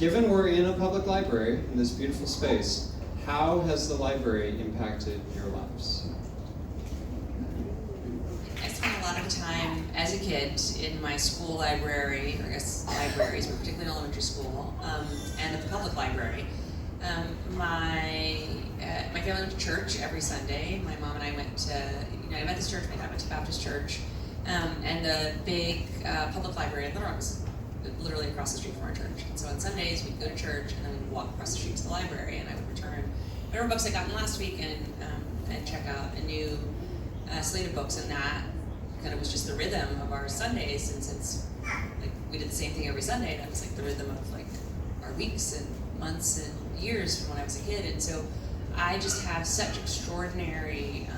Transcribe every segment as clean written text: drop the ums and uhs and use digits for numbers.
Given we're in a public library, in this beautiful space, how has the library impacted your lives? I spent a lot of time as a kid in my school library, or I guess libraries, but particularly in elementary school, and at the public library. My family went to church every Sunday. My mom and I went to United Methodist Church, my dad went to Baptist Church, and the big public library in Little Rock was literally across the street from our church. And so on Sundays, we'd go to church, and then we'd walk across the street to the library, and I would return whatever books I got in last week and check out a new slate of books, and that kind of was just the rhythm of our Sundays. And since like we did the same thing every Sunday, that was like the rhythm of like our weeks and months and years from when I was a kid. And so I just have such extraordinary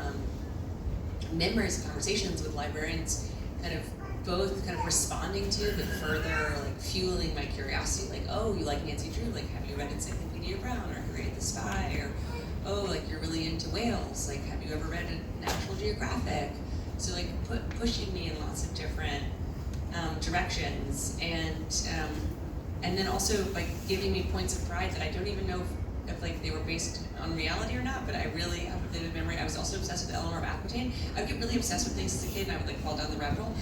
memories and conversations with librarians, kind of both kind of responding to, but further like fueling my curiosity. Like, oh, you like Nancy Drew? Like, have you read Encyclopedia Brown or Who Rated the Spy? Or, oh, like you're really into whales. Like, have you ever read National Geographic? So like pushing me in lots of different directions, and then also like giving me points of pride that I don't even know if like they were based on reality or not, but I really have a vivid memory. I was also obsessed with Eleanor of Aquitaine. I would get really obsessed with things as a kid, and I would like fall down the rabbit hole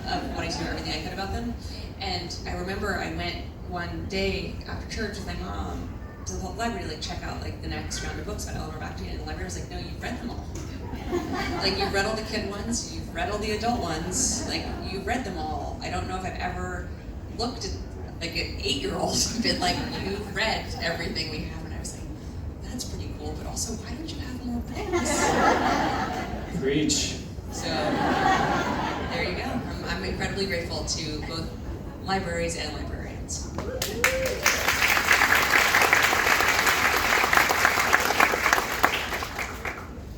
of wanting to know everything I could about them. And I remember I went one day after church with my mom to the library to like check out like the next round of books about Eleanor of Aquitaine, and the library was like, no, you've read them all. Like, you've read all the kid ones, you've read all the adult ones, like, you've read them all. I don't know if I've ever looked at like an 8-year-old and been like, you've read everything we have. And I was like, that's pretty cool, but also, why don't you have more books? Preach. So, there you go. I'm incredibly grateful to both libraries and librarians.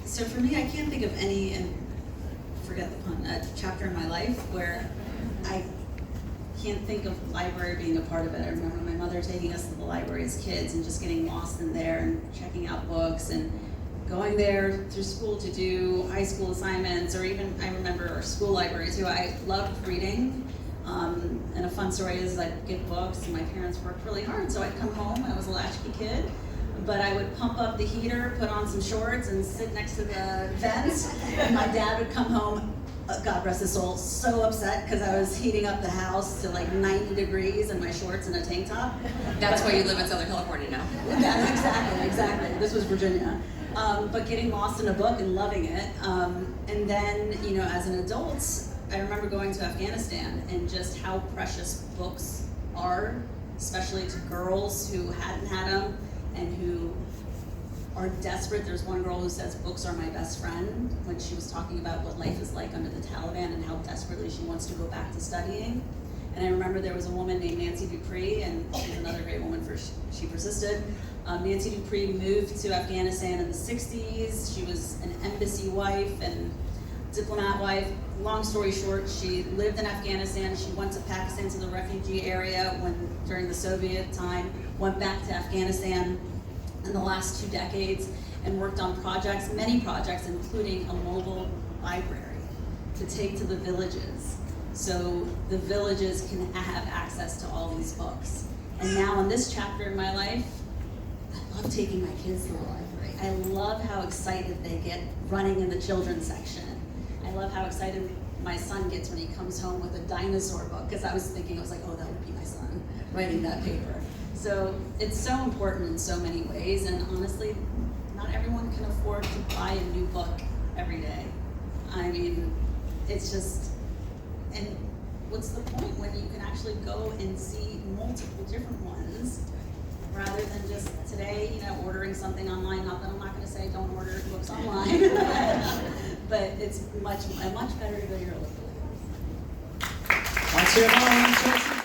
So for me, I can't think of any, and forget the pun, a chapter in my life where I can't think of the library being a part of it. I remember my mother taking us to the library as kids and just getting lost in there and checking out books and going there through school to do high school assignments, or even, I remember our school library too. I loved reading, and a fun story is I'd get books, and my parents worked really hard, so I'd come home, I was a latchkey kid, but I would pump up the heater, put on some shorts, and sit next to the vents, and my dad would come home, God rest his soul, so upset because I was heating up the house to like 90 degrees in my shorts and a tank top. That's why you live in Southern California now. Yeah, exactly. This was Virginia. But getting lost in a book and loving it. And then, as an adult, I remember going to Afghanistan and just how precious books are, especially to girls who hadn't had them and who are desperate. There's one girl who says books are my best friend when she was talking about what life is like under the Taliban and how desperately she wants to go back to studying. And I remember there was a woman named Nancy Dupree, and she's another great woman for She Persisted. Nancy Dupree moved to Afghanistan in the 60s. She was an embassy wife and diplomat wife. Long story short, she lived in Afghanistan. She went to Pakistan, to the refugee area during the Soviet time, went back to Afghanistan in the last 2 decades and worked on projects, many projects, including a mobile library to take to the villages. So the villages can have access to all these books. And now in this chapter in my life, I love taking my kids to the library. I love how excited they get running in the children's section. I love how excited my son gets when he comes home with a dinosaur book, because I was like, oh, that would be my son writing that paper. So it's so important in so many ways, and honestly, not everyone can afford to buy a new book every day. I mean, it's just, and what's the point when you can actually go and see multiple different ones rather than just today, ordering something online. Not that I'm not going to say don't order books online, but it's much better to go to your local library. That's your mom.